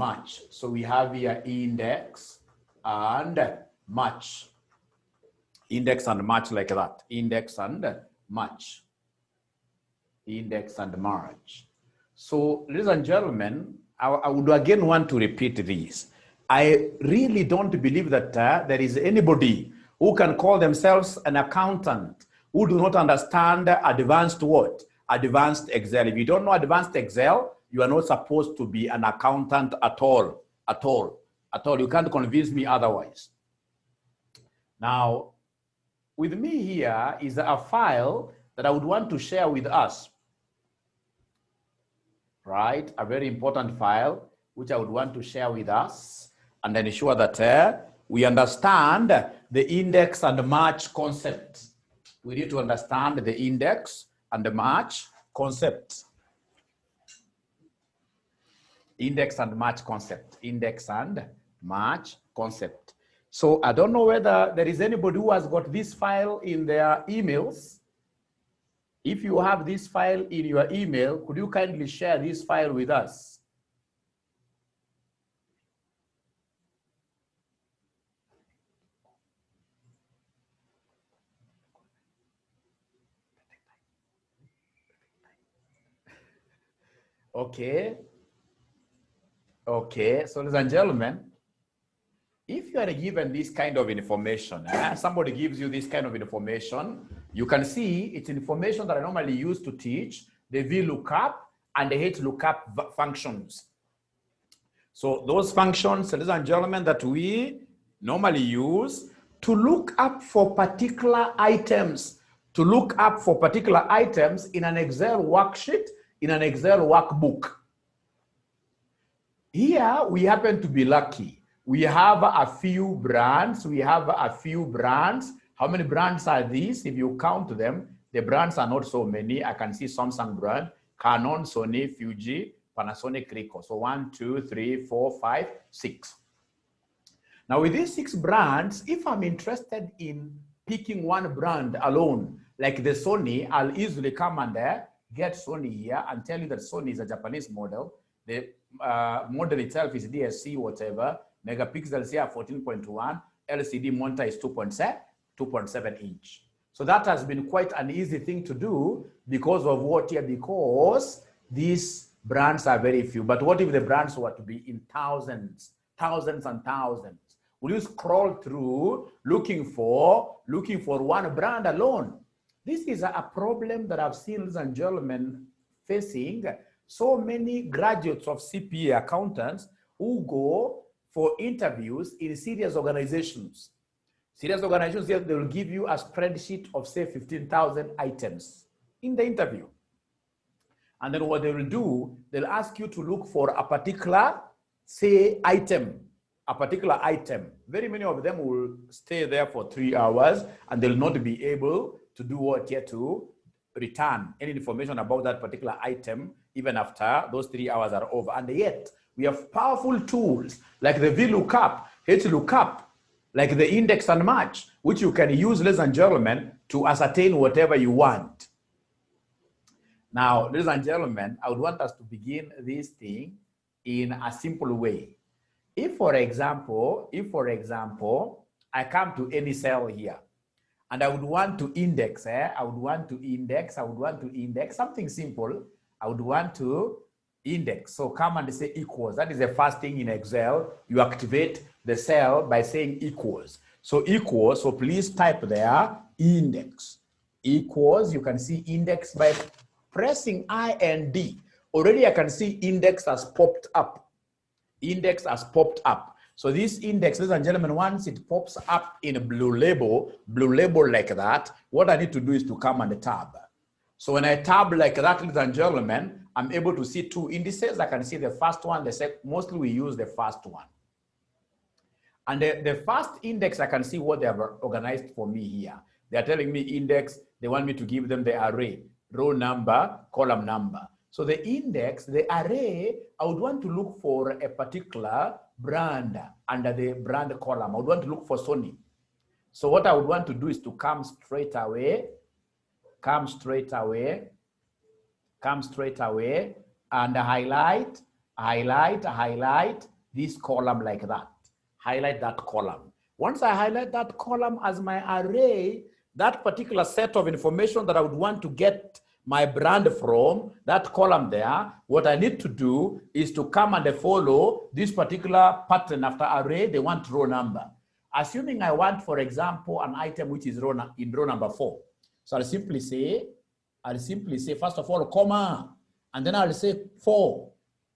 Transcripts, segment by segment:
match. So we have here index and match. Index and match like that. Index and match. Index and match. So, ladies and gentlemen, I would again want to repeat this. I really don't believe that there is anybody who can call themselves an accountant who do not understand advanced what? Advanced Excel. If you don't know advanced Excel, you are not supposed to be an accountant at all. At all. At all. You can't convince me otherwise. Now, with me here is a file that I would want to share with us. Right? A very important file which I would want to share with us and ensure that we understand the index and the match concept. We need to understand the index and the match concept. Index and match concept. Index and match concept. So I don't know whether there is anybody who has got this file in their emails. If you have this file in your email, could you kindly share this file with us? Okay. Okay, so ladies and gentlemen, if you are given this kind of information, somebody gives you this kind of information, you can see it's information that I normally use to teach the VLOOKUP and the HLOOKUP functions. So those functions, ladies and gentlemen, that we normally use to look up for particular items, in an Excel worksheet, in an Excel workbook. Here, we happen to be lucky. We have a few brands. How many brands are these? If you count them, the brands are not so many. I can see Samsung brand, Canon, Sony, Fuji, Panasonic, Ricoh. So 1, 2, 3, 4, 5, 6. Now with these 6 brands, if I'm interested in picking one brand alone, like the Sony, I'll easily come and get Sony here and tell you that Sony is a Japanese model. The model itself is DSC, whatever. Megapixels here 14.1. LCD monitor is 2.7 inch. So that has been quite an easy thing to do because of what here? Because these brands are very few. But what if the brands were to be in thousands and thousands? Will you scroll through looking for one brand alone? This is a problem that I've seen, ladies and gentlemen, facing so many graduates of CPA accountants who go for interviews in serious organizations. Serious organizations, they will give you a spreadsheet of, say, 15,000 items in the interview. And then what they will do, they'll ask you to look for a particular, say, item, a particular item. Very many of them will stay there for 3 hours and they'll not be able to do what yet to return any information about that particular item even after those 3 hours are over. And yet, we have powerful tools like the VLOOKUP, HLOOKUP, like the index and match, which you can use, ladies and gentlemen, to ascertain whatever you want. Now, ladies and gentlemen, I would want us to begin this thing in a simple way. If, for example, I come to any cell here, and I would want to index, I would want to index something simple. I would want to index. So come and say equals. That is the first thing in Excel. You activate the cell by saying equals. So equals, so please type there index. Equals, you can see index by pressing I and D. Already I can see index has popped up. Index has popped up. So this index, ladies and gentlemen, once it pops up in a blue label like that, what I need to do is to come and tab. So when I tab like that, ladies and gentlemen, I'm able to see 2 indices. I can see the first one, the second. Mostly we use the first one. And the first index, I can see what they have organized for me here. They are telling me index, they want me to give them the array, row number, column number. So the index, the array, I would want to look for a particular brand under the brand column. I would want to look for Sony. So what I would want to do is to come straight away and highlight highlight this column like that. Highlight that column. Once I highlight that column as my array, that particular set of information that I would want to get my brand from, that column there, what I need to do is to come and follow this particular pattern after array, they want row number. Assuming I want, for example, an item which is in row number 4. So I'll simply say, first of all, comma, and then I'll say 4.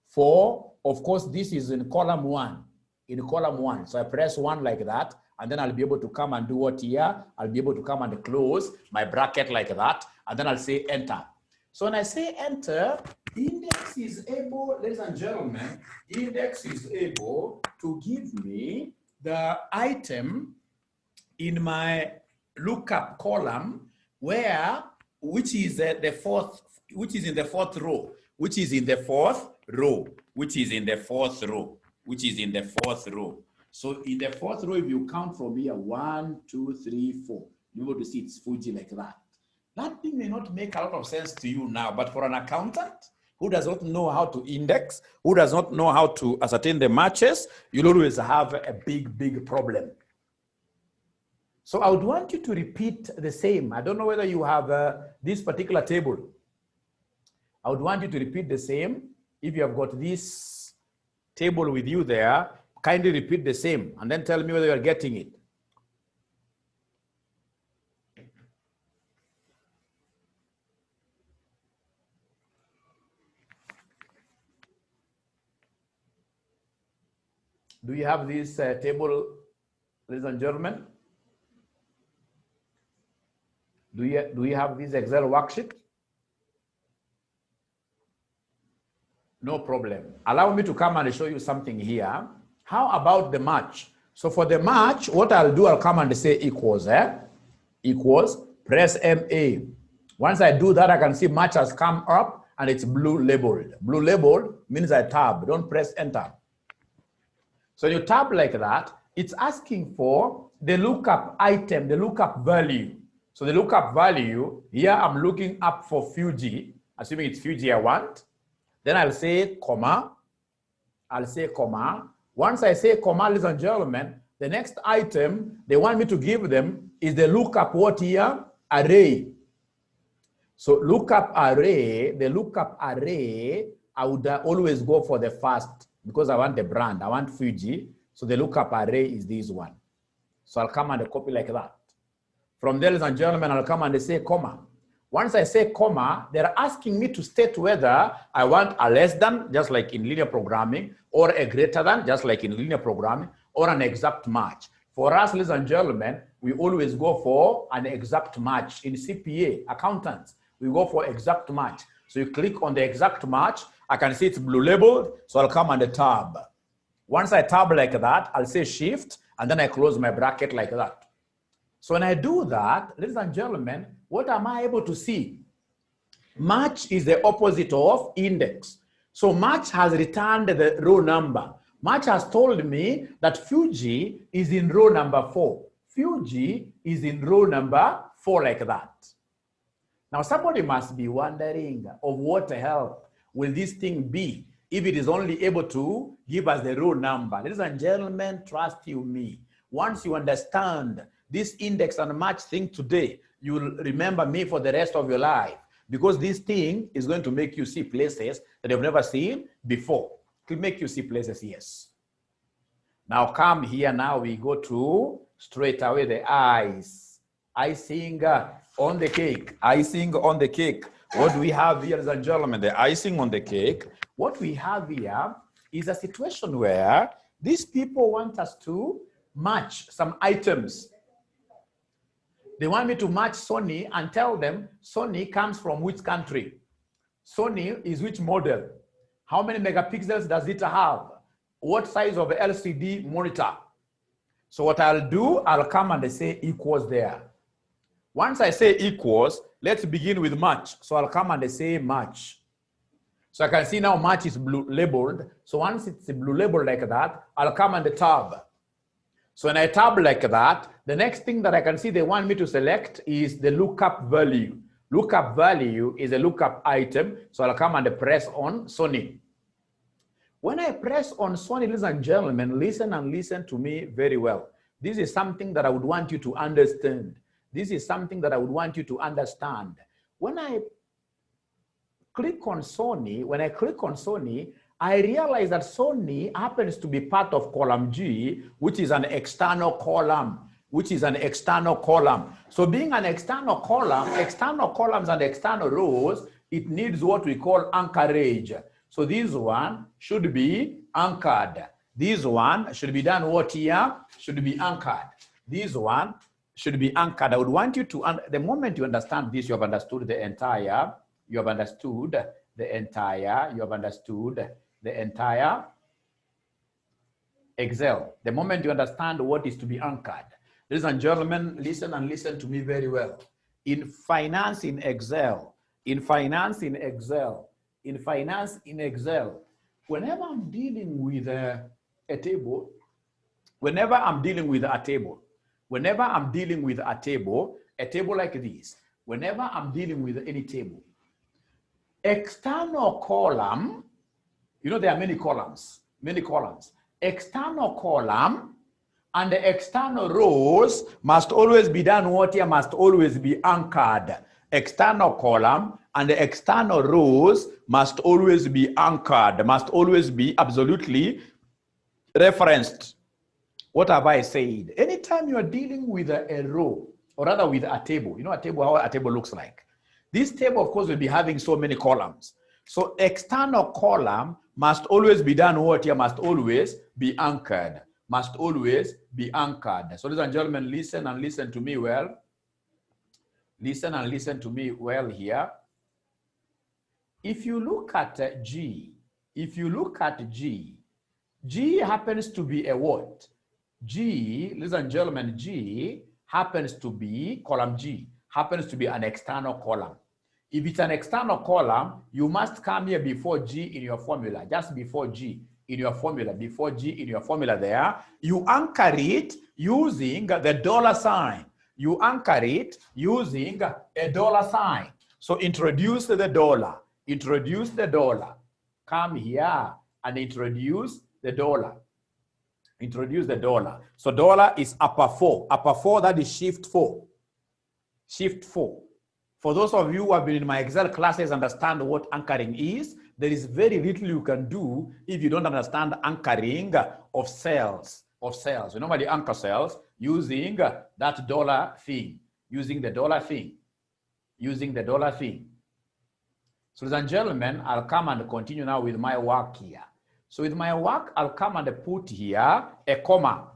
4, of course, this is in column 1. In column 1. So I press 1 like that, and then I'll be able to come and do what here? I'll be able to come and close my bracket like that, and then I'll say enter. So when I say enter, index is able, ladies and gentlemen, index is able to give me the item in my lookup column which is in the fourth row, which is in the fourth row. So in the fourth row, if you count from here, 1, 2, 3, 4, you're able to see it's Fuji like that. That thing may not make a lot of sense to you now, but for an accountant who does not know how to index, who does not know how to ascertain the matches, you'll always have a big problem. So I would want you to repeat the same. I don't know whether you have this particular table. I would want you to repeat the same. If you have got this table with you there, kindly repeat the same and then tell me whether you are getting it. Do you have this table, ladies and gentlemen? Do you have this Excel worksheet? No problem. Allow me to come and show you something here. How about the match? So for the match, what I'll do, I'll come and say equals, equals, press MA. Once I do that, I can see match has come up and it's blue labeled. Blue labeled means I tab, don't press enter. So you tab like that, it's asking for the lookup item, the lookup value. So the lookup value, here I'm looking up for Fuji, assuming it's Fuji I want. Then I'll say comma, Once I say comma, ladies and gentlemen, the next item they want me to give them is the lookup what here? Array. So lookup array, the lookup array, I would always go for the first because I want the brand, I want Fuji. So the lookup array is this one. So I'll come and copy like that. From there, ladies and gentlemen, I'll come and say comma. Once I say comma, they're asking me to state whether I want a less than, just like in linear programming, or a greater than, just like in linear programming, or an exact match. For us, ladies and gentlemen, we always go for an exact match. In CPA, accountants, we go for exact match. So you click on the exact match, I can see it's blue labeled, so I'll come on the tab. Once I tab like that, I'll say shift, and then I close my bracket like that. So when I do that, ladies and gentlemen, what am I able to see? Match is the opposite of index. So match has returned the row number. Match has told me that Fuji is in row number 4. Fuji is in row number 4 like that. Now somebody must be wondering of what help will this thing be if it is only able to give us the row number. Ladies and gentlemen, trust you me. Once you understand this index and match thing today, you will remember me for the rest of your life because this thing is going to make you see places that you've never seen before. It will make you see places, yes. Now come here, now we go to straight away the eyes. Icing on the cake, icing on the cake. What do we have here, ladies and gentlemen? The icing on the cake. What we have here is a situation where these people want us to match some items. They want me to match Sony and tell them Sony comes from which country? Sony is which model? How many megapixels does it have? What size of LCD monitor? So what I'll do, I'll come and say equals there. Once I say equals, let's begin with match. So I'll come and say match. So I can see now match is blue labeled. So once it's blue labeled like that, I'll come and tab. So when I tab like that, the next thing that I can see they want me to select is the lookup value. Lookup value is a lookup item. So I'll come and press on Sony. When I press on Sony, ladies and gentlemen, listen and listen to me very well. This is something that I would want you to understand. This is something that I would want you to understand. When I click on Sony, I realize that Sony happens to be part of column G, which is an external column. So being an external column, external columns and external rows, it needs what we call anchorage. So this one should be anchored. This one should be done what here? Should be anchored. This one should be anchored. I would want you to, the moment you understand this, you have understood the entire Excel. The moment you understand what is to be anchored. Ladies and gentlemen, listen and listen to me very well. In finance in Excel, whenever I'm dealing with a table, a table like this, whenever I'm dealing with any table, external column, you know there are many columns. External column and the external rows must always be done what here? Must always be anchored. External column and the external rows must always be anchored, must always be absolutely referenced. What have I said? Anytime you are dealing with a row, or rather with a table, you know how a table looks like. This table, of course, will be having so many columns. So external column must always be done what here? Must always be anchored. Must always be anchored. So ladies and gentlemen, listen and listen to me well. Listen and listen to me well here. If you look at G, G happens to be a what? G, ladies and gentlemen, G happens to be, column G, happens to be an external column. If it's an external column, you must come here before G in your formula, just before G in your formula, there. You anchor it using the dollar sign. You anchor it using a dollar sign. So introduce the dollar. Come here and introduce the dollar. So dollar is upper 4, that is shift 4. For those of you who have been in my Excel classes, understand what anchoring is. There is very little you can do if you don't understand anchoring of cells. You normally anchor cells using that dollar thing. Using the dollar thing. So, ladies and gentlemen, I'll come and continue now with my work here. So with my work, I'll come and put here a comma.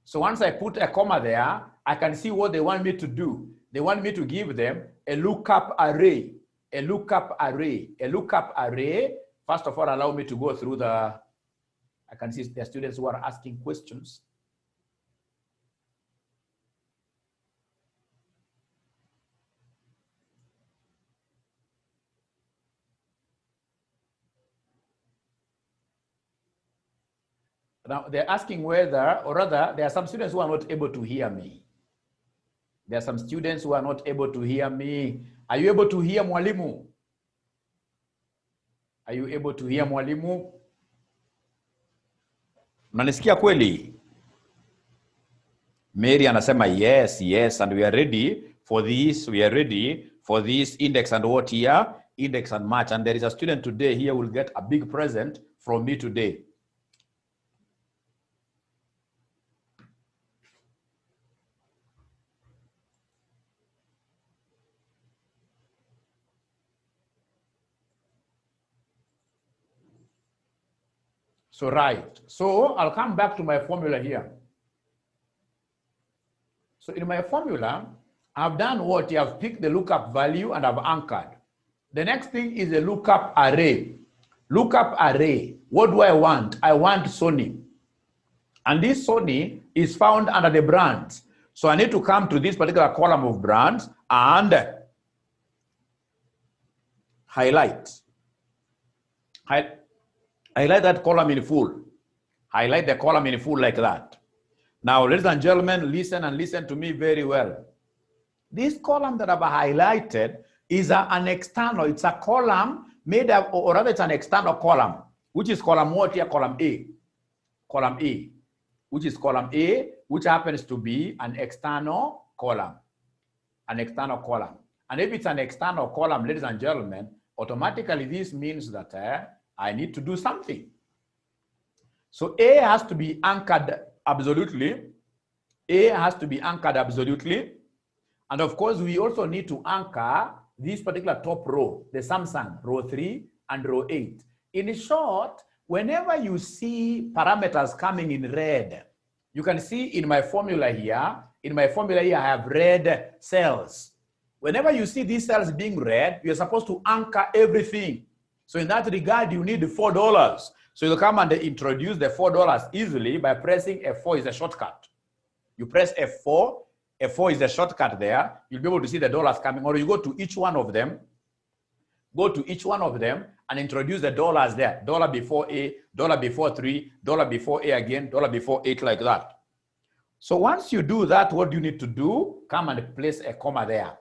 So once I put a comma there, I can see what they want me to do. They want me to give them a lookup array. First of all, allow me to go through I can see the students who are asking questions. Now, they're asking whether, or rather, there are some students who are not able to hear me. Are you able to hear mwalimu? Mnanisikia kweli? Mary anasema yes, and we are ready for this. Index and what here? Index and match. And there is a student today here who will get a big present from me today. So right. So I'll come back to my formula here. So in my formula, I've done what? I've picked the lookup value and I've anchored. The next thing is a lookup array. What do I want? I want Sony. And this Sony is found under the brands. So I need to come to this particular column of brands and highlight that column in full. Highlight the column in full like that. Now, ladies and gentlemen, listen and listen to me very well. This column that I've highlighted is an external. It's a column made up, or rather it's an external column. which is column what here? Column A. Column A, which is column A, which happens to be an external column. An external column. And if it's an external column, ladies and gentlemen, automatically this means that I need to do something. So A has to be anchored absolutely. A has to be anchored absolutely. And of course, we also need to anchor this particular top row, the Samsung, row 3 and row 8. In short, whenever you see parameters coming in red, you can see in my formula here, I have red cells. Whenever you see these cells being red, you're supposed to anchor everything. So in that regard, you need $4. So you'll come and introduce the $4 easily by pressing F4 is a shortcut. You press F4, F4 is the shortcut there. You'll be able to see the dollars coming, or you go to each one of them, and introduce the dollars there. Dollar before A, dollar before 3, dollar before A again, dollar before 8, like that. So once you do that, what do you need to do? Come and place a comma there.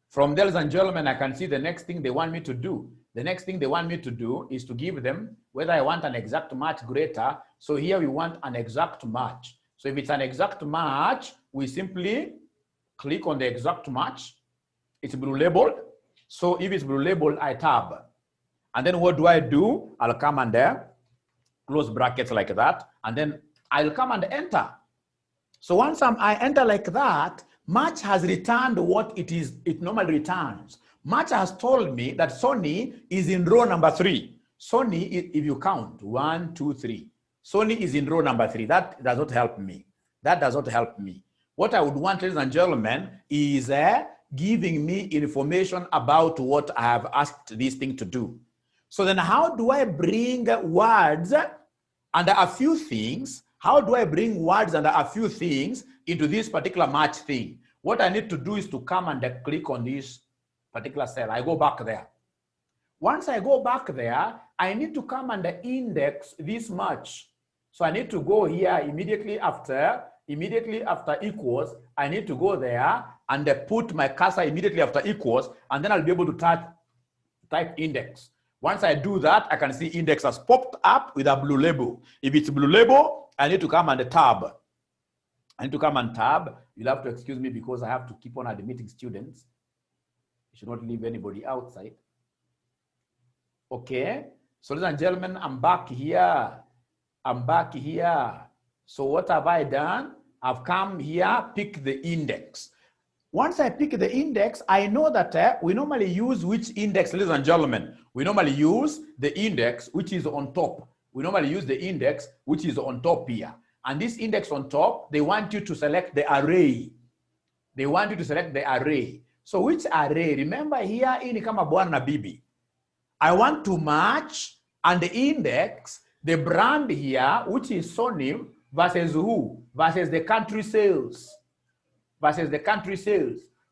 From there, ladies and gentlemen, I can see the next thing they want me to do. The next thing they want me to do is to give them whether I want an exact match greater. So here we want an exact match. So if it's an exact match, we simply click on the exact match. It's blue labeled. So if it's blue labeled, I tab. And then what do? I'll come and close brackets like that. And then I'll come and enter. So once I enter like that, match has returned what it normally returns. Match has told me that Sony is in row number 3. Sony, if you count, 1, 2, 3. Sony is in row number 3. That does not help me. That does not help me. What I would want, ladies and gentlemen, is giving me information about what I have asked this thing to do. So then how do I bring words under a few things? How do I bring words under a few things into this particular match thing? What I need to do is to come and click on this particular cell. I go back there. Once I go back there, I need to come and index this match. So I need to go here immediately after equals. I need to go there and put my cursor immediately after equals, and then I'll be able to type index. Once I do that, I can see index has popped up with a blue label. If it's blue label, I need to come and tab. You'll have to excuse me because I have to keep on admitting students. You should not leave anybody outside. Okay. So ladies and gentlemen, I'm back here. So what have I done? I've come here, pick the index. Once I pick the index, I know that we normally use which index, ladies and gentlemen? We normally use the index which is on top. We normally use the index which is on top here. And this index on top, they want you to select the array. So which array? Remember here, ini kama bwana na bibi. I want to match and index the brand here, which is Sony, versus who? Versus the country sales.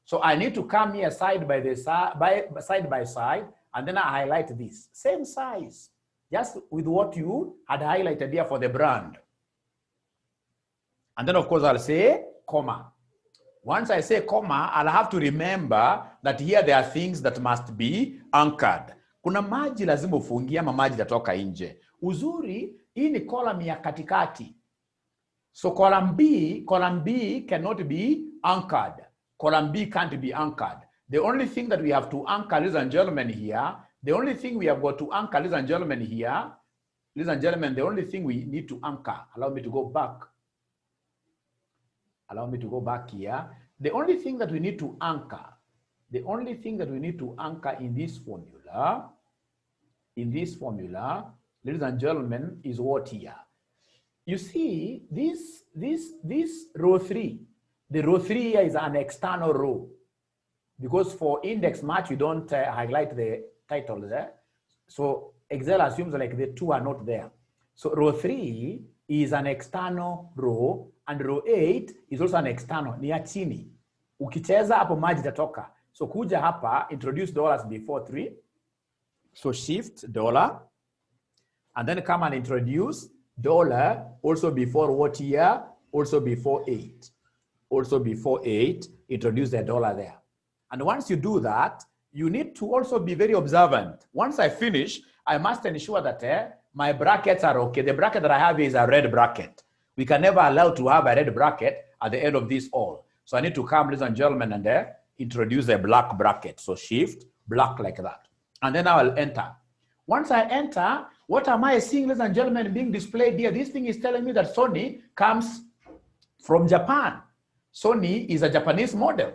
So I need to come here side by side, and then I highlight this. Same size, just with what you had highlighted here for the brand. And then of course I'll say comma. Once I say comma, I'll have to remember that here there are things that must be anchored. Kuna maji lazima ufungie ama maji yatoka nje. Uzuri, hii ni column ya katikati. So column B cannot be anchored. Column B can't be anchored. The only thing that we have to anchor, ladies and gentlemen, here, the only thing we have got to anchor, ladies and gentlemen, here, ladies and gentlemen, the only thing we need to anchor, allow me to go back. Allow me to go back here. The only thing that we need to anchor, in this formula, ladies and gentlemen, is what here? You see, this row 3, the row 3 here is an external row. Because for index match, you don't highlight the titles there. So Excel assumes like the 2 are not there. So row 3 is an external row, and row 8 is also an external, ni ya chini. Ukicheza hapo maji tatoka. So kuja hapa, introduce dollars before 3. So shift dollar, and then come and introduce dollar also before what here? Also before 8. Also before 8, introduce the dollar there. And once you do that, you need to also be very observant. Once I finish, I must ensure that My brackets are okay. The bracket that I have is a red bracket. We can never allow to have a red bracket at the end of this all. So I need to come, ladies and gentlemen, and introduce a black bracket. So shift, black like that. And then I will enter. Once I enter, what am I seeing, ladies and gentlemen, being displayed here? This thing is telling me that Sony comes from Japan. Sony is a Japanese model.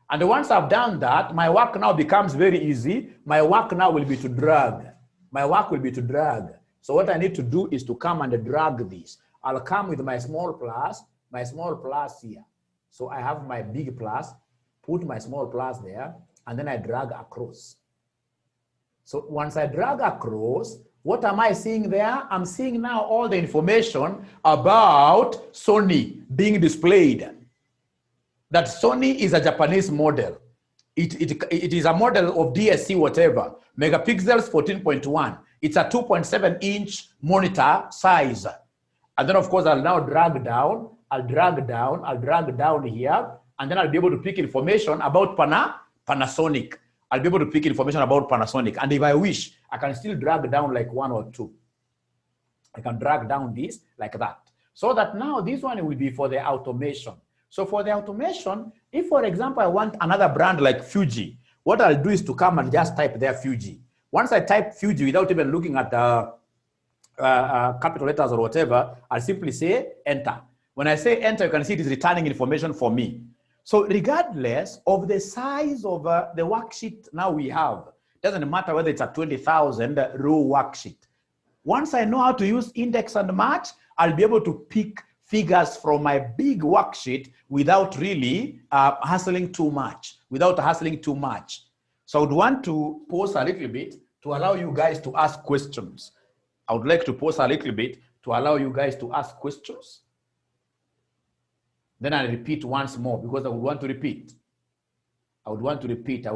And once I've done that, my work now becomes very easy. My work now will be to drag. My work will be to drag. So what I need to do is to come and drag this. I'll come with my small plus here. So I have my big plus, put my small plus there, and then I drag across. So once I drag across, what am I seeing there? I'm seeing now all the information about Sony being displayed. That Sony is a Japanese model. It is a model of DSC whatever, megapixels 14.1. It's a 2.7-inch monitor size. And then of course I'll now drag down, I'll drag down here, and then I'll be able to pick information about Panasonic. I'll be able to pick information about Panasonic. And if I wish, I can still drag down like 1 or 2. I can drag down this like that. So that now this one will be for the automation. So for the automation, if for example, I want another brand like Fuji, what I'll do is to come and just type there Fuji. Once I type Fuji without even looking at the capital letters or whatever, I'll simply say enter. When I say enter, you can see it is returning information for me. So regardless of the size of the worksheet now we have, doesn't matter whether it's a 20,000 row worksheet. Once I know how to use index and match, I'll be able to pick figures from my big worksheet without really hassling too much, So I would want to pause a little bit to allow you guys to ask questions. I would like to pause a little bit to allow you guys to ask questions. Then I'll repeat once more because I would want to repeat. I would want to repeat the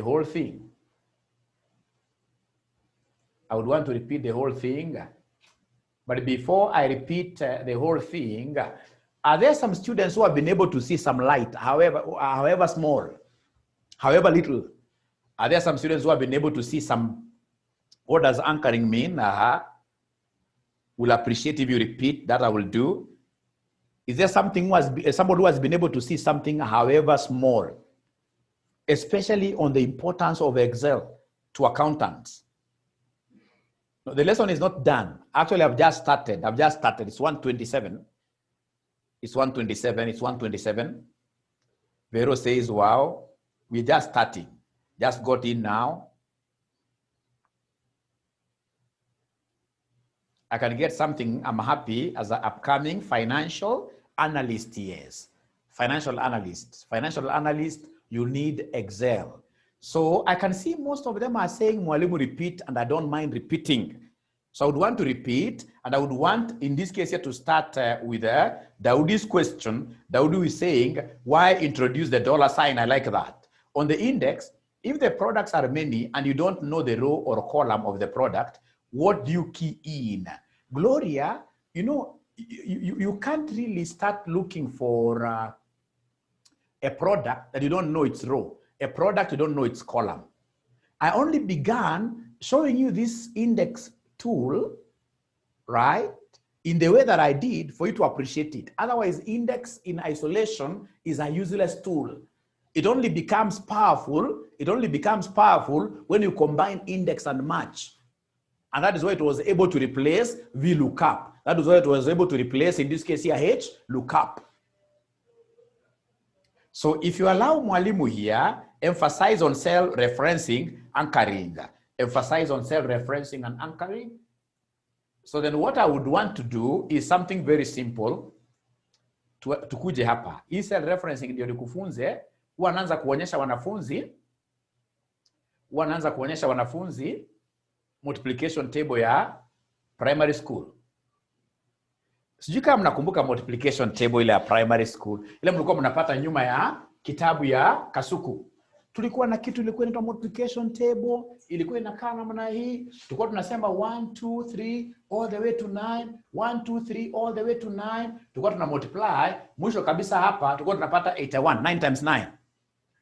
whole thing. But before I repeat the whole thing, are there some students who have been able to see some light, however small, however little? Are there some students who have been able to see some, what does anchoring mean? Will appreciate if you repeat, that I will do. Is there somebody who has been able to see something, however small, especially on the importance of Excel to accountants? No, the lesson is not done. Actually, I've just started. It's 127. Vero says, wow, we're just starting. Just got in now. I can get something. I'm happy as an upcoming financial analyst. Yes, financial analyst, you need Excel. So I can see most of them are saying, Mwalimu, repeat, and I don't mind repeating. So I would want to repeat, and I would want, in this case here, to start with Daudi's question. Daudi is saying, why introduce the $sign? I like that. On the index, if the products are many and you don't know the row or column of the product, what do you key in? Gloria, you know, you can't really start looking for a product that you don't know its row, a product you don't know its column. I only began showing you this index tool, right, in the way that I did for you to appreciate it. Otherwise, index in isolation is a useless tool. It only becomes powerful when you combine index and match. And that is why it was able to replace VLOOKUP. That is why it was able to replace, in this case here, HLOOKUP. So if you allow Mwalimu here, emphasize on cell referencing, anchoring. Emphasize on cell referencing and anchoring. So then what I would want to do is something very simple. Tukuje hapa. Hii cell referencing ndio nikufunze. Huwa naanza kuonyesha wanafunzi multiplication table ya primary school. Sijui kama mnakumbuka multiplication table ile ya primary school. Ile mlikuwa mnapata nyuma ya kitabu ya Kasuku. Tulikuwa na kitu ilikuwa inaitwa multiplication table, ilikuwa inakaa namna hii. Tulikuwa tunasema 1 2 3 all the way to 9, 1 2 3 all the way to 9. Tulikuwa tuna multiply, mwisho kabisa hapa tulikuwa tunapata 81, 9 times 9.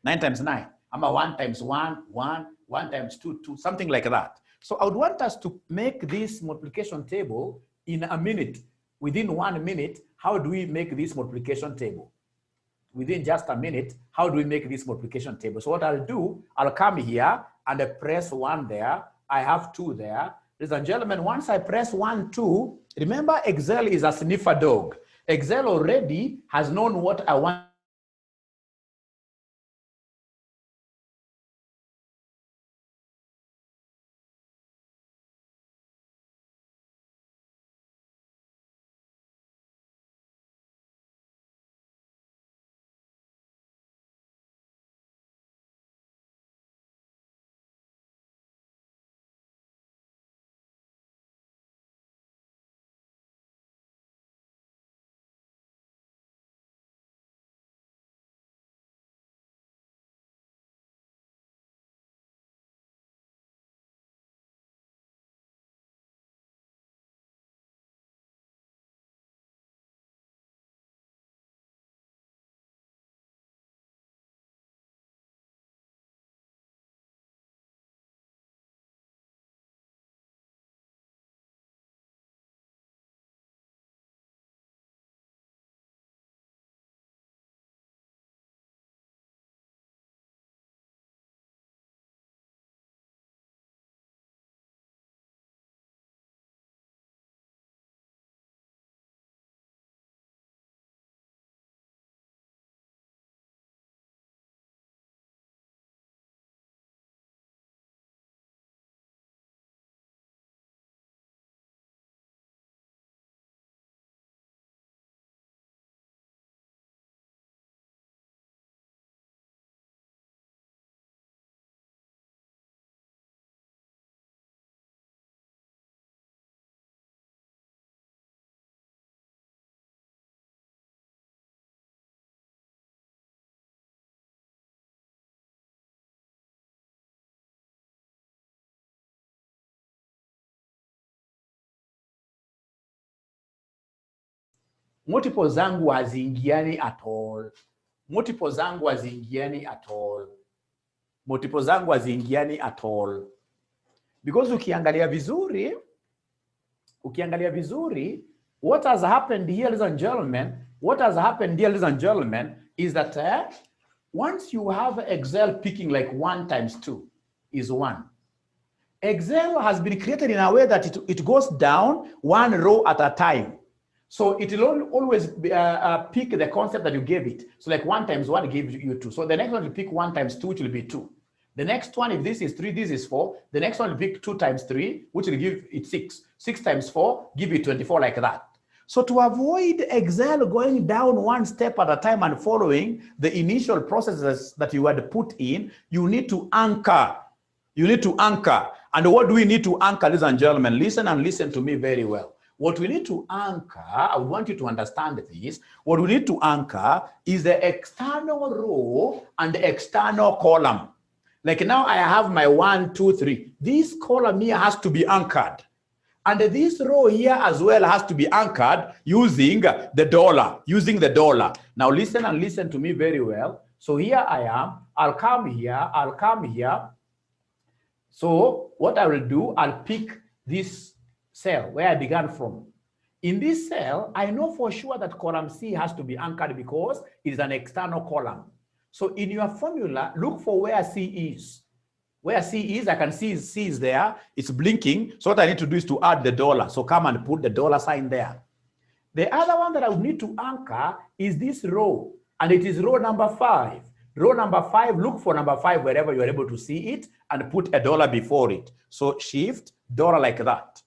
9 times 9. I'm a 1 times 1, 1, 1 times 2, 2, something like that. So I would want us to make this multiplication table in a minute. Within 1 minute, how do we make this multiplication table? Within just a minute, how do we make this multiplication table? So what I'll do, I'll come here and I press 1 there. I have 2 there. Ladies and gentlemen, once I press 1, 2, remember Excel is a sniffer dog. Excel already has known what I want. Multiple zangu haziingiani at all. Multiple zangu haziingiani at all. Multiple zangu haziingiani at all. Because ukiangalia vizuri, what has happened here, ladies and gentlemen, is that once you have Excel picking like 1 times 2 is 1. Excel has been created in a way that it goes down 1 row at a time. So it will always pick the concept that you gave it. So like 1 times 1 gives you 2. So the next one will pick 1 times 2, which will be 2. The next one, if this is 3, this is 4. The next one will pick 2 times 3, which will give it 6. 6 times 4, give you 24 like that. So to avoid Excel going down 1 step at a time and following the initial processes that you had put in, you need to anchor. You need to anchor. And what do we need to anchor, ladies and gentlemen? Listen and listen to me very well. What we need to anchor, I want you to understand this. What we need to anchor is the external row and the external column. Like now I have my 1, 2, 3. This column here has to be anchored. And this row here as well has to be anchored using the dollar, Now listen and listen to me very well. So here I am. I'll come here. So what I will do, I'll pick this cell where I began from. In this cell, I know for sure that column C has to be anchored because it is an external column. So in your formula, look for where C is. Where C is, I can see C is there. It's blinking. So what I need to do is to add the dollar. So come and put the dollar sign there. The other one that I would need to anchor is this row. And it is row number 5. Row number 5, look for number 5 wherever you're able to see it and put a dollar before it. So shift, dollar like that.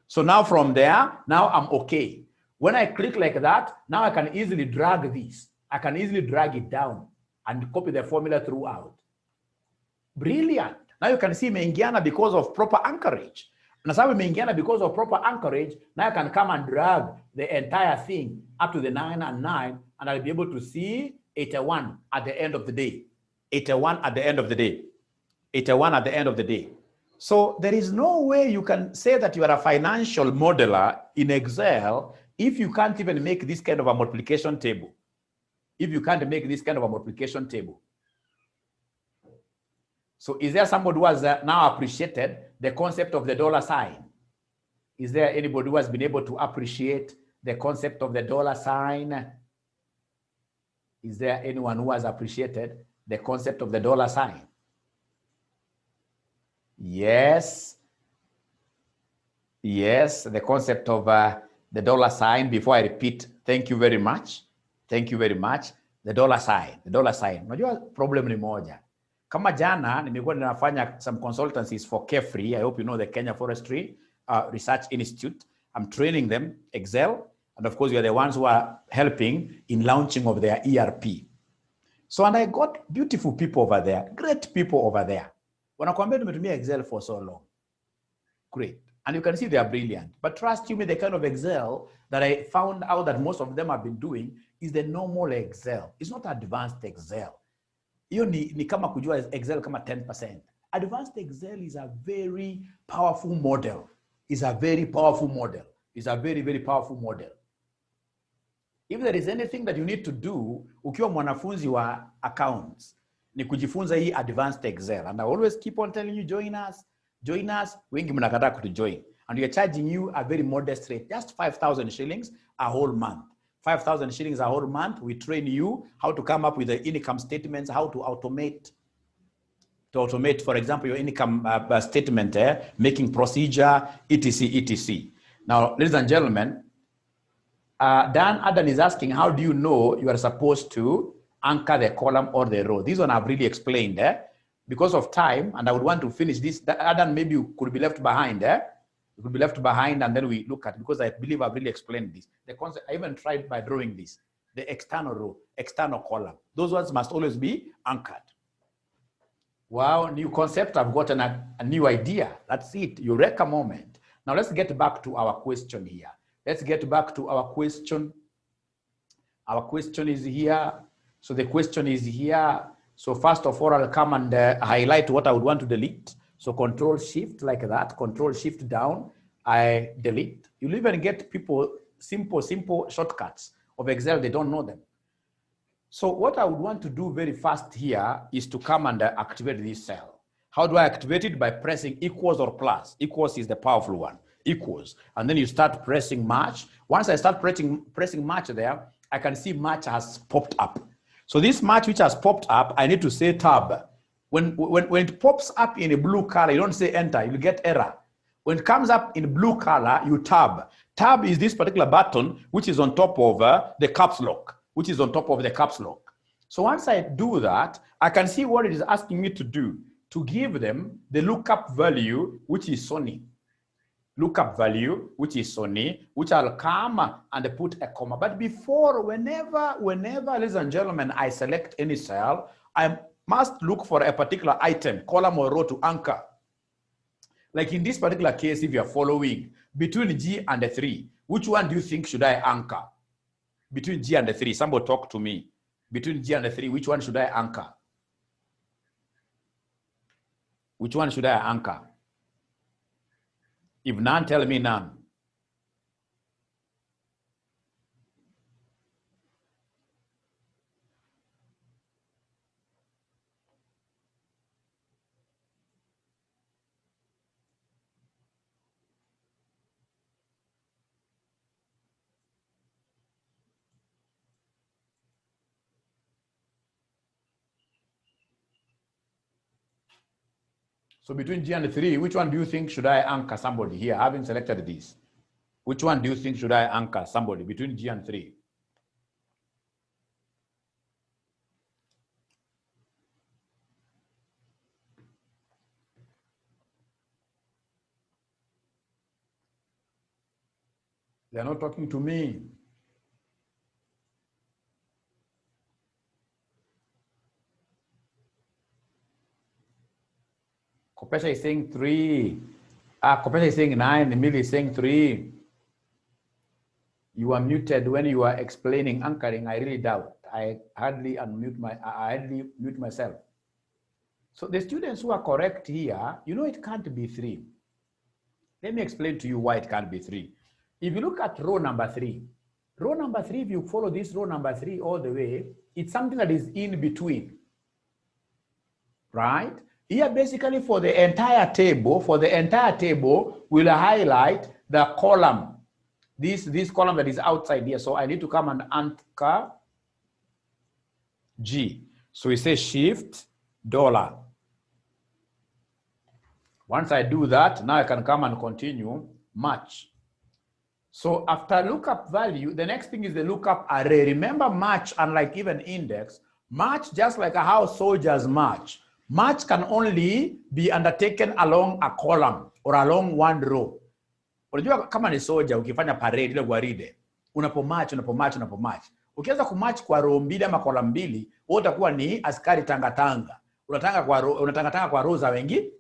So now from there, now I'm okay. When I click like that, now I can easily drag this. I can easily drag it down and copy the formula throughout. Brilliant. Now you can see imeingiana because of proper anchorage. Na sababu imeingiana because of proper anchorage, now I can come and drag the entire thing up to the 9 and 9, and I'll be able to see 81 at the end of the day. 81 at the end of the day. 81 at the end of the day. So there is no way you can say that you are a financial modeler in Excel if you can't even make this kind of a multiplication table. If you can't make this kind of a multiplication table. So is there somebody who has now appreciated the concept of the dollar sign? Is there anybody who has been able to appreciate the concept of the dollar sign? Is there anyone who has appreciated the concept of the dollar sign? Yes. Yes, the concept of the dollar sign. Before I repeat, thank you very much. Thank you very much. The dollar sign. The dollar sign. Unajua problem ni moja. Kama jana nimekuwa ninafanya some consultancies for Kefri. I hope you know the Kenya Forestry Research Institute. I'm training them Excel, and of course we are the ones who are helping in launching of their ERP. So, and I got beautiful people over there, great people over there. Wanakuambia tumetumia Excel for so long. Great. And you can see they are brilliant. But trust you me, the kind of Excel that I found out that most of them have been doing is the normal Excel. It's not advanced Excel. Hiyo ni kama kujua Excel kama 10%. Advanced Excel is a very powerful model. It's a very powerful model. It's a very, very powerful model. If there is anything that you need to do, ukiwa mwanafunzi wa accounts, ni kujifunza hii advanced Excel. And I always keep on telling you, join us. Join us. Wengi mnakataa kutujoin. And we are charging you a very modest rate, just 5,000 shillings a whole month. 5,000 shillings a whole month. We train you how to come up with the income statements, how to automate, for example, your income statement, making procedure, etc., etc. Now, ladies and gentlemen, Dan Adan is asking, how do you know you are supposed to anchor the column or the row? This one I've really explained. Because of time, and I would want to finish this. Adan, maybe you could be left behind. You could be left behind, and then we look at, because I believe I've really explained this. The concept, I even tried by drawing this. The external row, external column. Those ones must always be anchored. Wow, new concept. I've gotten a new idea. That's it. Eureka moment. Now let's get back to our question here. Let's get back to our question. Our question is here. So the question is here. So first of all, I'll come and highlight what I would want to delete. So Control Shift like that, Control Shift down, I delete. You'll even get people simple shortcuts of Excel, they don't know them. So what I would want to do very fast here is to come and activate this cell. How do I activate it? By pressing equals or plus. Equals is the powerful one, equals. And then you start pressing match. Once I start pressing match there, I can see match has popped up. So this match which has popped up, I need to say tab. When it pops up in a blue color, you don't say enter, you'll get error. When it comes up in blue color, you tab. Tab is this particular button which is on top of the caps lock, So once I do that, I can see what it is asking me to do, to give them the lookup value, which is Sony. Lookup value, which is Sony, which I'll come and put a comma. But before, whenever, ladies and gentlemen, I select any cell, I must look for a particular item, column or row to anchor. Like in this particular case, if you're following, between G and the 3, which one do you think should I anchor? Between G and the 3, somebody talk to me. Between G and the 3, which one should I anchor? Which one should I anchor? If none, tell me none. So between G and 3, which one do you think should I anchor somebody here? Having selected this, which one do you think should I anchor somebody between G and 3? They're not talking to me. Kopesha is saying 3. Kopesha is saying 9. Emily is saying 3. You are muted when you are explaining anchoring. I really doubt. I hardly mute myself. So the students who are correct here, you know it can't be 3. Let me explain to you why it can't be 3. If you look at row number 3, if you follow this row number 3 all the way, it's something that is in between, right? Here, basically, for the entire table, we'll highlight the column. This column that is outside here. So I need to come and anchor G. So we say shift $. Once I do that, now I can come and continue match. So after lookup value, the next thing is the lookup array. Remember match, unlike even index, match just like how soldiers march. Match can only be undertaken along a column or along one row. Unajua kama ni soldier ukifanya parade ile gwaride, unapomatch. Ukianza kumatch kwa row mbili ama column mbili, wewe utakuwa ni askari tangatanga. Unatanga kwa row za wengine.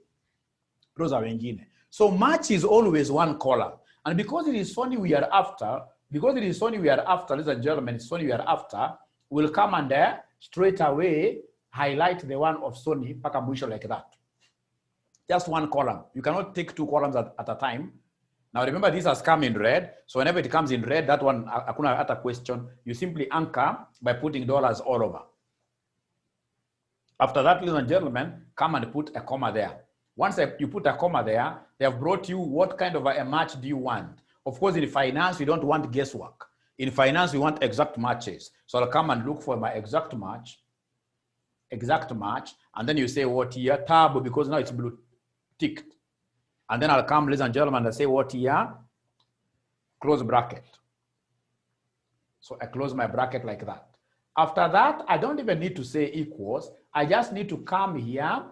So match is always one column. And because it is Sony we are after, ladies and gentlemen, it's Sony we are after, we'll come and straight away highlight the one of Sony paka mwisho like that. Just one column. You cannot take two columns at a time. Now remember, this has come in red. So whenever it comes in red, that one, hakuna hata question. You simply anchor by putting dollars all over. After that, ladies and gentlemen, come and put a comma there. Once you put a comma there, they have brought you what kind of a match do you want. Of course, in finance, we don't want guesswork. In finance, we want exact matches. So I'll come and look for my exact match, and then you say what here? Tab, because now it's blue ticked. And then I'll come, ladies and gentlemen, and say what here? Close bracket. So I close my bracket like that. After that, I don't even need to say equals. I just need to come here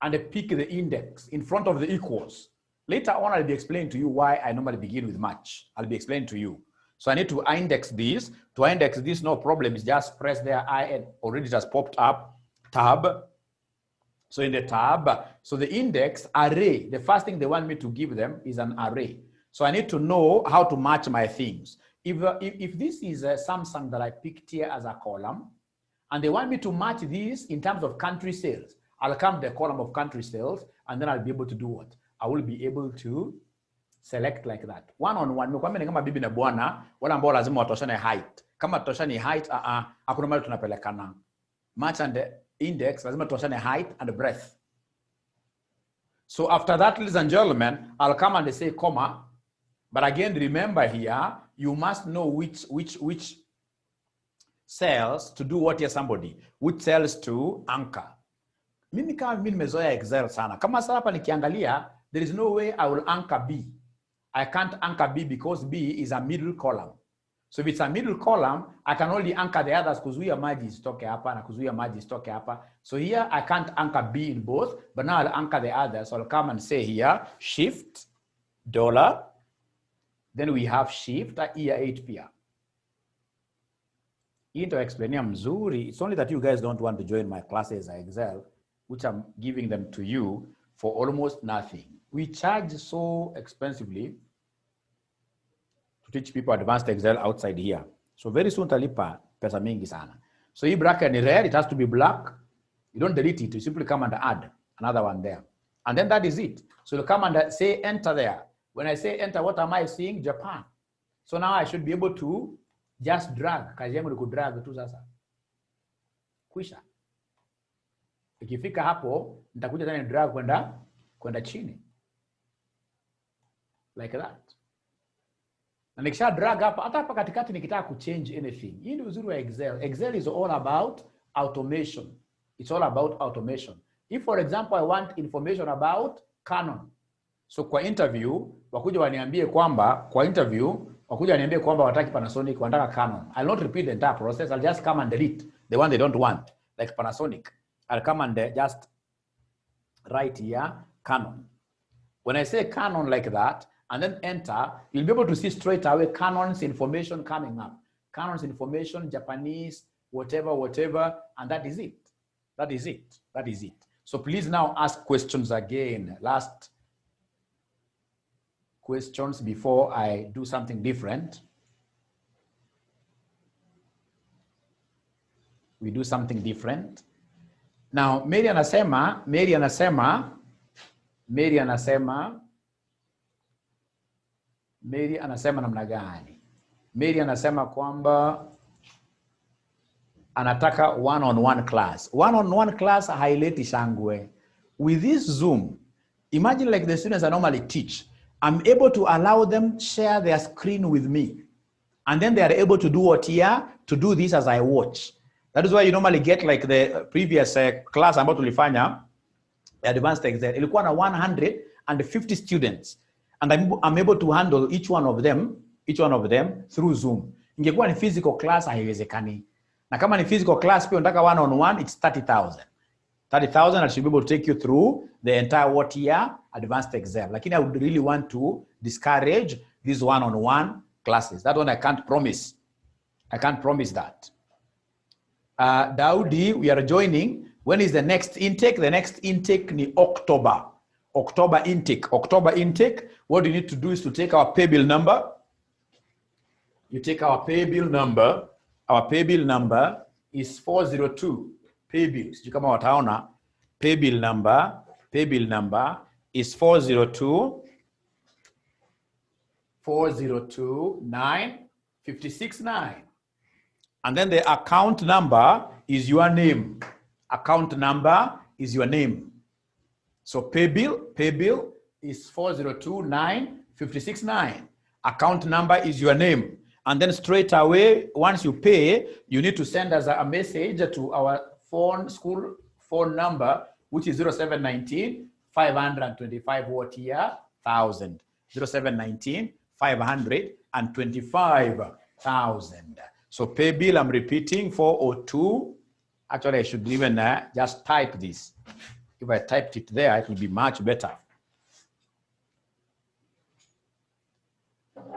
and pick the index in front of the equals. Later on, I'll be explaining to you why I normally begin with match. I'll be explaining to you. So I need to index this. To index this, no problem. It's just press there. I already just popped up tab. So in the tab, so the index array, the first thing they want me to give them is an array. So I need to know how to match my things. If this is a Samsung that I picked here as a column, and they want me to match this in terms of country sales, I'll come to the column of country sales, and then I'll be able to do what? I will be able to select like that. One-on-one. Nikwambia ni kama bibi na bwana, wala ambao lazima watoshane height. Kama toshani height, hakuna mahali tunapelekana. Match and index, lazima toshane height and breadth. So after that, ladies and gentlemen, I'll come and say comma. But again, remember here, you must know which cells to do what here somebody. Which cells to anchor. Mimi kama mimi nimezoea Excel sana. Kama sasa hapa nikiangalia, there is no way I will anchor B. I can't anchor B because B is a middle column. So if it's a middle column, I can only anchor the others kuzuia maji isitoke hapa na kuzuia maji isitoke hapa. So here I can't anchor B in both, but now I'll anchor the others. So I'll come and say here, shift, $. Then we have shift, here 8 pia. Into explaining mzuri. It's only that you guys don't want to join my classes at Excel, which I'm giving them to you for almost nothing. We charge so expensively to teach people advanced Excel outside here. So very soon talipa pesa mingi sana. So hii bracket ni red, it has to be black. You don't delete it, you simply come and add another one there. And then that is it. So you come and say enter there. When I say enter, what am I seeing? Japan. So now I should be able to just drag. Kazi yangu ni kudrag tu sasa. Kwisha. Ikifika hapo, nitakuja tena drag kwenda chini. Like that. Na nikisha drag hapa, hata hapa katikati nikitaka kuchange anything. Hii ni uzuri wa Excel. Excel is all about automation. It's all about automation. If for example I want information about Canon. So kwa interview, wakuja waniambie kwamba wataki Panasonic, wanataka Canon. I'll not repeat the entire process. I'll just come and delete the one they don't want, like Panasonic. I'll come and just write here, Canon. When I say Canon like that, and then enter, you'll be able to see straight away Canon's information coming up. Canon's information, Japanese, whatever, and that is it. That is it. So please now ask questions again. Last questions before I do something different. We do something different. Now, Mary anasema namna gani? Mary anasema kwamba anataka one-on-one class. One-on-one class haileti shangwe. with this Zoom, imagine like the students I normally teach, I'm able to allow them share their screen with me. And then they are able to do what here? To do this as I watch. That is why you normally get like the previous class ambayo tulifanya, advanced Excel. Ilikuwa na 150 students. And I'm able to handle each one of them through Zoom. Ingekuwa ni physical class, haiwezekani. Na kama ni physical class, pia unataka one-on-one, it's 30,000. 30,000, I should be able to take you through the entire what year advanced Excel. Like, I would really want to discourage these one-on-one classes. That one I can't promise. I can't promise that. Daudi, we are joining. When is the next intake? The next intake ni October. October intake. October intake. What you need to do is to take our pay bill number. You take our pay bill number. Our pay bill number is 402. Pay bills. You come out haona. Pay bill number is 402 956.9. And then the account number is your name. Account number is your name. So pay bill is 402 956.9. Account number is your name. And then straight away, once you pay, you need to send us a message to our school phone number, which is 0719 525 what year? 1,000. 0719 525,000. So pay bill, I'm repeating, 402. Actually, I should even just type this. If I typed it there, it will be much better.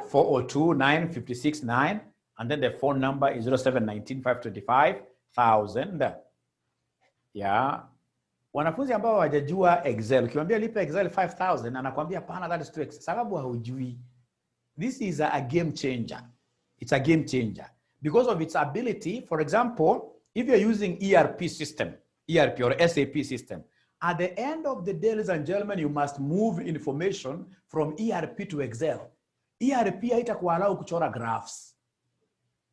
402 956.9, and then the phone number is 0719 525,000. Yeah. Wanafunzi ambao hawajajua Excel, ukiwaambia lipa Excel 5,000, anakuambia pana, that is too expensive. Sababu haujui. This is a game changer. It's a game changer. Because of its ability, for example, if you're using ERP system, ERP or SAP system, at the end of the day, ladies and gentlemen, you must move information from ERP to Excel. ERP haitakuallow kuchora graphs.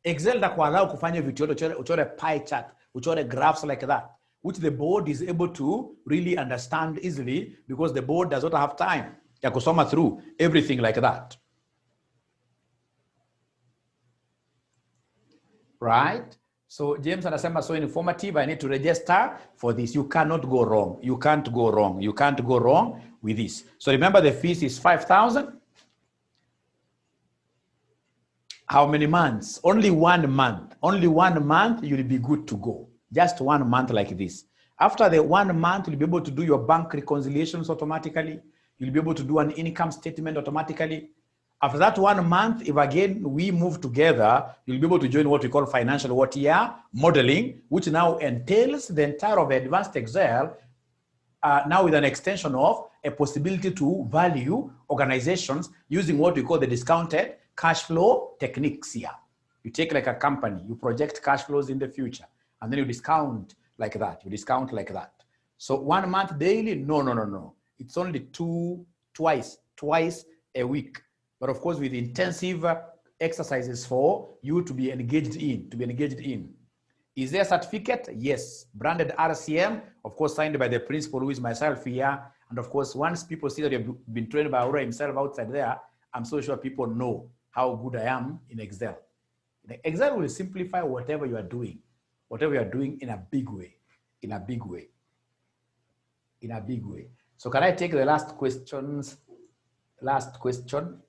Excel itakuallow kufanya vitu yote, uchore pie chart, uchore graphs like that, which the board is able to really understand easily because the board does not have time ya kusoma through everything like that. Right? So James anasema so informative, I need to register for this. You cannot go wrong. You can't go wrong. You can't go wrong with this. So remember the fees is 5,000. How many months? Only 1 month. Only 1 month, you'll be good to go. Just 1 month like this. After the 1 month, you'll be able to do your bank reconciliations automatically. You'll be able to do an income statement automatically. After that 1 month, if again we move together, you'll be able to join what we call financial what year modeling, which now entails the entire of advanced Excel, now with an extension of a possibility to value organizations using what we call the discounted cash flow techniques here. You take like a company, you project cash flows in the future, and then you discount like that. You discount like that. So 1 month daily? No. It's only twice a week. But of course, with intensive exercises for you to be engaged in. Is there a certificate? Yes. Branded RCM, of course, signed by the principal, who is myself here. And of course, once people see that you've been trained by Aura himself outside there, I'm so sure people know how good I am in Excel. Excel will simplify whatever you are doing in a big way. So can I take the last questions? Last question.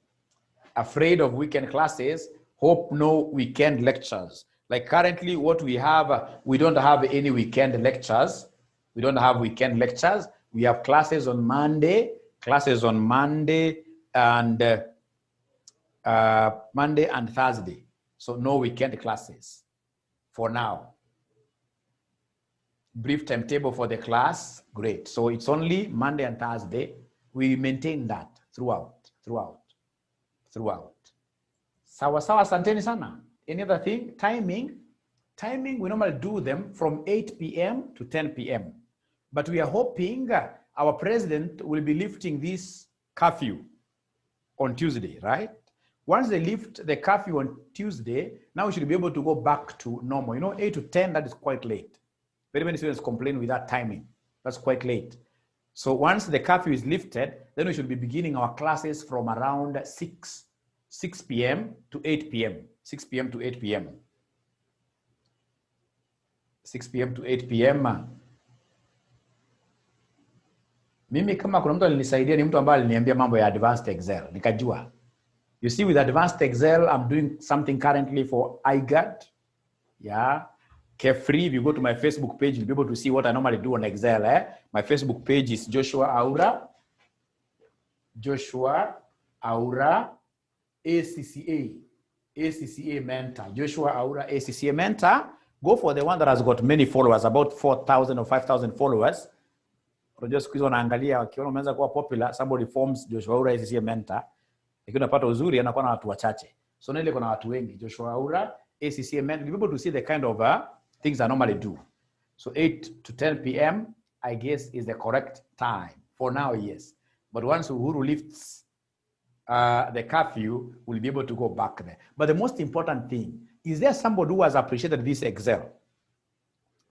Afraid of weekend classes, hope no weekend lectures. Like currently what we have, we don't have any weekend lectures. We don't have weekend lectures. We have classes on Monday and Thursday. So no weekend classes for now. Brief timetable for the class, great. So it's only Monday and Thursday. We maintain that throughout. Sawa, asanteni sana. Any other thing? Timing, we normally do them from 8 p.m. to 10 p.m. But we are hoping our president will be lifting this curfew on Tuesday, right? Once they lift the curfew on Tuesday, now we should be able to go back to normal. 8 to 10, that is quite late. Very many students complain with that timing. That's quite late. So once the curfew is lifted, then we should be beginning our classes from around 6 p.m. to 8 p.m. 6 p.m. to 8 p.m. 6 p.m. to 8 p.m. Mimi kama kuna mtu alinisaidia ni mtu ambaye aliniambia mambo ya advanced Excel. Nikajua. You see, with advanced Excel, I'm doing something currently for iGuard. Yeah. Carefree. If you go to my Facebook page, you'll be able to see what I normally do on Excel. My Facebook page is Joshua Aura. Joshua Aura ACCA. ACCA Mentor. Joshua Aura ACCA Mentor. Go for the one that has got many followers, about 4,000 or 5,000 followers. Unajua siku hizo wanaangalia wakiona umeanza kuwa popular, somebody forms Joshua Aura ACCA Mentor. Lakini unapata uzuri anakuwa na watu wachache. So na ile kuna watu wengi. Joshua Aura ACCA Mentor. You'll be able to see the kind of things I normally do. So 8 to 10 p.m. I guess is the correct time. For now, yes. But once Uhuru lifts the curfew, we'll be able to go back there. But the most important thing, is there somebody who has appreciated this Excel?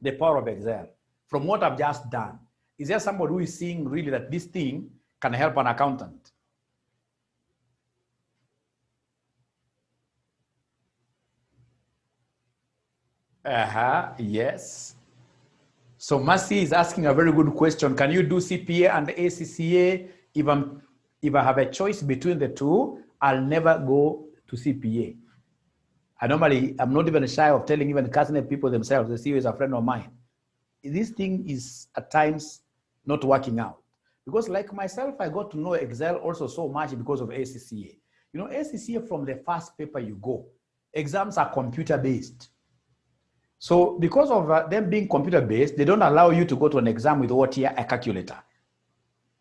The power of Excel. From what I've just done, is there somebody who is seeing really that this thing can help an accountant? Yes. So Mercy is asking a very good question. Can you do CPA and ACCA? If I have a choice between the two, I'll never go to CPA. I'm not even shy of telling even Catholic people themselves, the CEO is a friend of mine. This thing is at times not working out. Because like myself, I got to know Excel also so much because of ACCA. You know, ACCA from the first paper you go, exams are computer-based. So because of them being computer-based, they don't allow you to go to an exam with a calculator.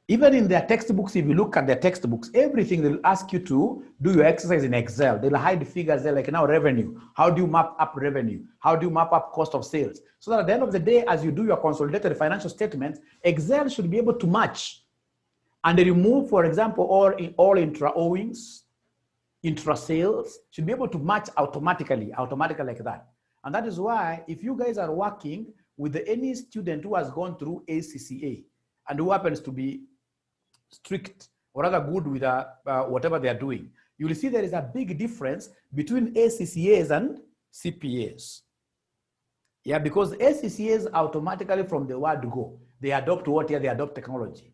Even in their textbooks, if you look at their textbooks, everything they'll ask you to do your exercise in Excel. They'll hide figures there like now revenue. How do you map up revenue? How do you map up cost of sales? So that at the end of the day, as you do your consolidated financial statements, Excel should be able to match and remove, for example, all intra-owings, intra-sales, should be able to match automatically like that. And that is why if you guys are working with any student who has gone through ACCA and who happens to be strict or rather good with whatever they are doing, you will see there is a big difference between ACCAs and CPAs. Yeah, because ACCAs automatically from the word go, they adopt what here? They adopt technology.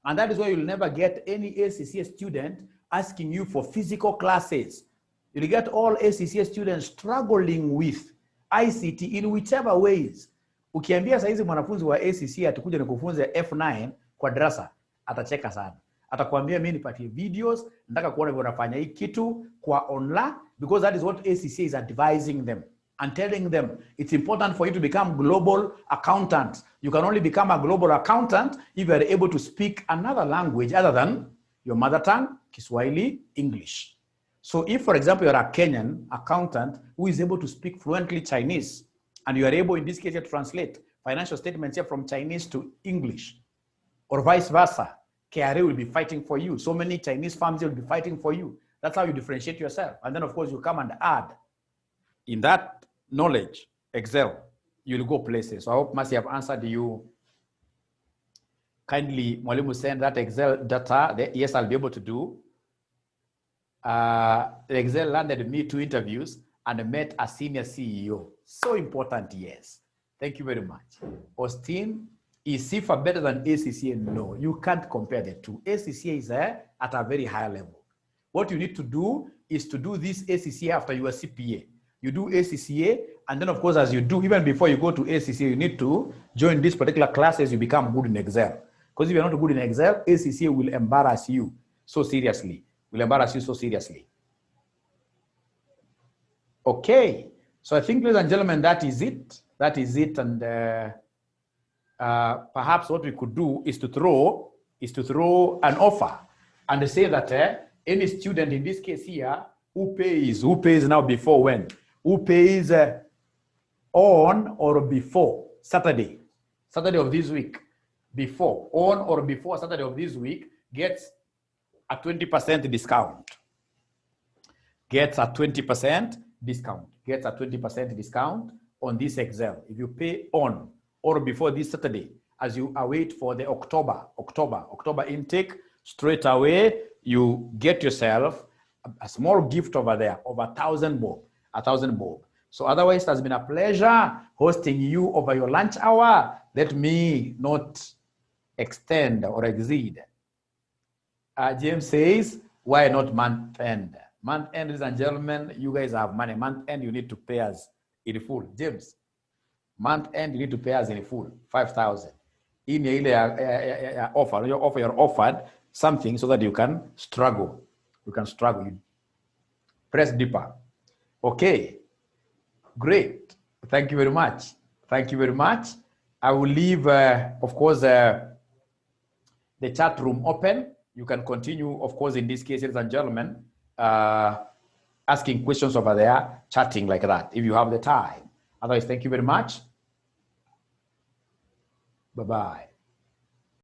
And that is why you'll never get any ACCA student asking you for physical classes. You'll get all ACCA students struggling with ICT in whichever ways. Ukiambia saizi mwanafunzi wa ACCA atakuja nikufunze F9 kwa darasa, atacheka sana. Atakwambia mimi nipatie videos, nataka kuona vile unafanya hii kitu kwa online, because that is what ACCA is advising them and telling them it's important for you to become global accountants. You can only become a global accountant if you are able to speak another language other than your mother tongue, Kiswahili, English. So if, for example, you're a Kenyan accountant who is able to speak fluently Chinese, and you are able, in this case, to translate financial statements here from Chinese to English, or vice versa, KRA will be fighting for you. So many Chinese firms will be fighting for you. That's how you differentiate yourself. And then, of course, you come and add in that knowledge, Excel, you'll go places. So I hope Mercy have answered you. Kindly, Mwalimu, send that Excel data. Yes, I'll be able to do. Excel landed me 2 interviews and met a senior CEO. So important, yes. Thank you very much. Austin, is CIFA better than ACCA? No, you can't compare the two. ACCA is at a very high level. What you need to do is to do this ACCA after you are CPA. You do ACCA, and then of course, as you do, even before you go to ACCA, you need to join these particular classes, you become good in Excel. Because if you're not good in Excel, ACCA will embarrass you so seriously. Okay, so I think, ladies and gentlemen, that is it. And perhaps what we could do is to throw an offer and say that any student in this case here who pays now before when? Who pays on or before Saturday of this week, before, on or before Saturday of this week, gets a 20% discount. Gets a 20% discount on this Excel. If you pay on or before this Saturday, as you await for the October intake. Straight away, you get yourself a small gift over there of 1,000 bob, 1,000 bob. So otherwise, it has been a pleasure hosting you over your lunch hour. Let me not extend or exceed. James says, why not month end? Month end, ladies and gentlemen, you guys have money. Month end, you need to pay us in full. James, month end, you need to pay us in full, 5,000. In your offer, you're offered something so that you can struggle. You can struggle. You press deeper. Okay, great. Thank you very much. Thank you very much. I will leave, of course, the chat room open. You can continue, of course, in this case, ladies and gentlemen, asking questions over there, chatting like that, if you have the time. Otherwise, thank you very much. Bye-bye.